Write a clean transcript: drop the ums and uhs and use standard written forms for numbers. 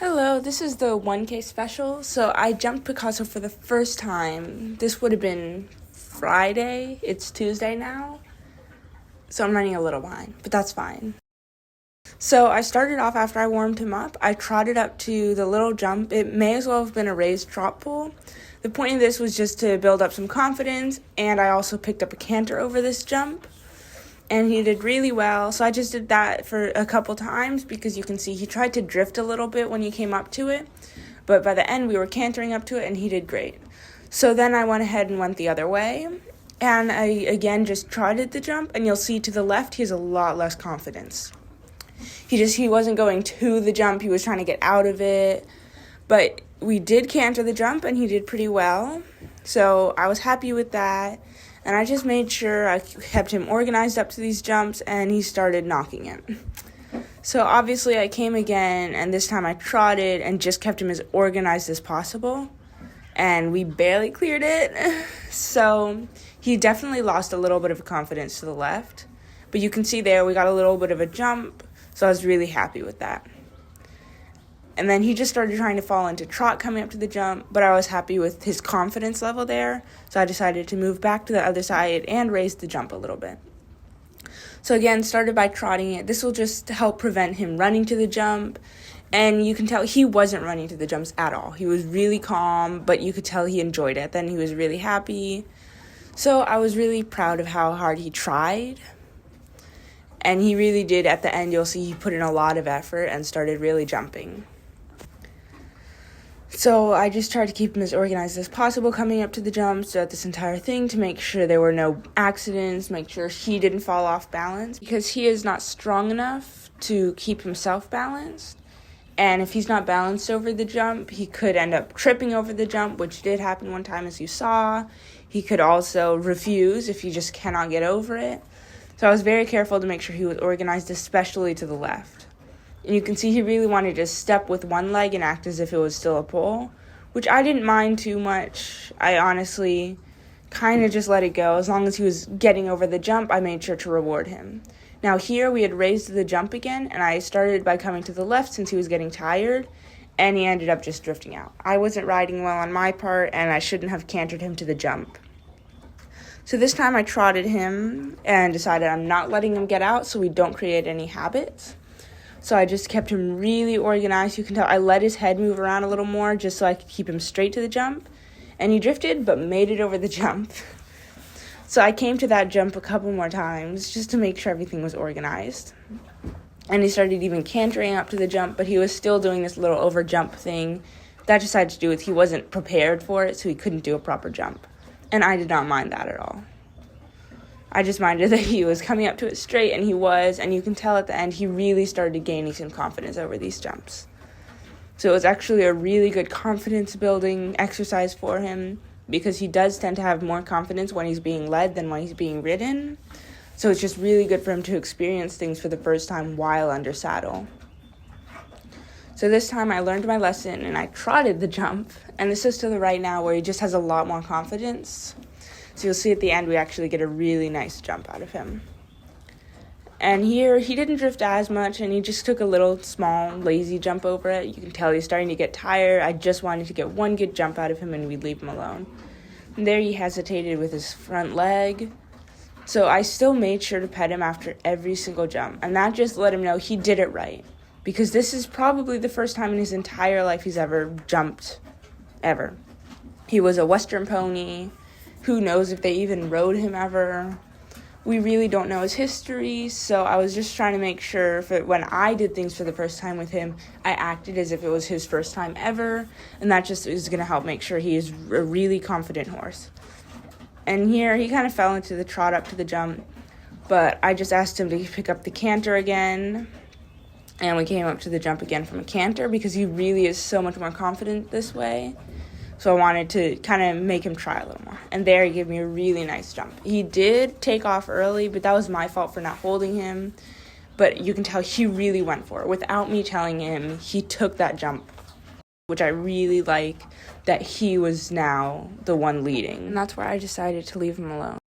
Hello, this is the 1K special. So I jumped Picasso for the first time. This would have been Friday. It's Tuesday now. So I'm running a little behind, but that's fine. So I started off after I warmed him up. I trotted up to the little jump. It may as well have been a raised trot pole. The point of this was just to build up some confidence, and I also picked up a canter over this jump. And he did really well. So I just did that for a couple times because you can see he tried to drift a little bit when he came up to it. But by the end, we were cantering up to it, and he did great. So then I went ahead and went the other way. And I, again, just trotted the jump. And you'll see to the left, he has a lot less confidence. He wasn't going to the jump. He was trying to get out of it. But we did canter the jump, and he did pretty well. So I was happy with that. And I just made sure I kept him organized up to these jumps, and he started knocking it. So obviously I came again, and this time I trotted and just kept him as organized as possible. And we barely cleared it. So he definitely lost a little bit of confidence to the left. But you can see there we got a little bit of a jump, so I was really happy with that. And then he just started trying to fall into trot coming up to the jump, but I was happy with his confidence level there, so I decided to move back to the other side and raise the jump a little bit. So again, started by trotting it. This will just help prevent him running to the jump, and you can tell he wasn't running to the jumps at all. He was really calm, but you could tell he enjoyed it. Then he was really happy. So I was really proud of how hard he tried. And he really did, at the end, you'll see he put in a lot of effort and started really jumping. So I just tried to keep him as organized as possible coming up to the jumps throughout this entire thing to make sure there were no accidents, make sure he didn't fall off balance, because he is not strong enough to keep himself balanced. And if he's not balanced over the jump, he could end up tripping over the jump, which did happen one time, as you saw. He could also refuse if he just cannot get over it. So I was very careful to make sure he was organized, especially to the left. And you can see he really wanted to step with one leg and act as if it was still a pole, which I didn't mind too much. I honestly kind of just let it go. As long as he was getting over the jump, I made sure to reward him. Now here we had raised the jump again, and I started by coming to the left since he was getting tired, and he ended up just drifting out. I wasn't riding well on my part, and I shouldn't have cantered him to the jump. So this time I trotted him and decided I'm not letting him get out so we don't create any habits. So I just kept him really organized. You can tell I let his head move around a little more just so I could keep him straight to the jump. And he drifted, but made it over the jump. So I came to that jump a couple more times just to make sure everything was organized. And he started even cantering up to the jump, but he was still doing this little over jump thing. That just had to do with he wasn't prepared for it, so he couldn't do a proper jump. And I did not mind that at all. I just minded that he was coming up to it straight, and he was, and you can tell at the end he really started gaining some confidence over these jumps. So it was actually a really good confidence-building exercise for him, because he does tend to have more confidence when he's being led than when he's being ridden. So it's just really good for him to experience things for the first time while under saddle. So this time I learned my lesson, and I trotted the jump, and this is to the right now where he just has a lot more confidence. So you'll see at the end we actually get a really nice jump out of him. And here he didn't drift as much, and he just took a little small lazy jump over it. You can tell he's starting to get tired. I just wanted to get one good jump out of him and we'd leave him alone. And there he hesitated with his front leg. So I still made sure to pet him after every single jump, and that just let him know he did it right. Because this is probably the first time in his entire life he's ever jumped, ever. He was a Western pony. Who knows if they even rode him ever. We really don't know his history, so I was just trying to make sure when I did things for the first time with him, I acted as if it was his first time ever, and that just is going to help make sure he is a really confident horse. And here, he kind of fell into the trot up to the jump, but I just asked him to pick up the canter again, and we came up to the jump again from a canter, because he really is so much more confident this way. So I wanted to kind of make him try a little more. And there he gave me a really nice jump. He did take off early, but that was my fault for not holding him. But you can tell he really went for it. Without me telling him, he took that jump, which I really like that he was now the one leading. And that's where I decided to leave him alone.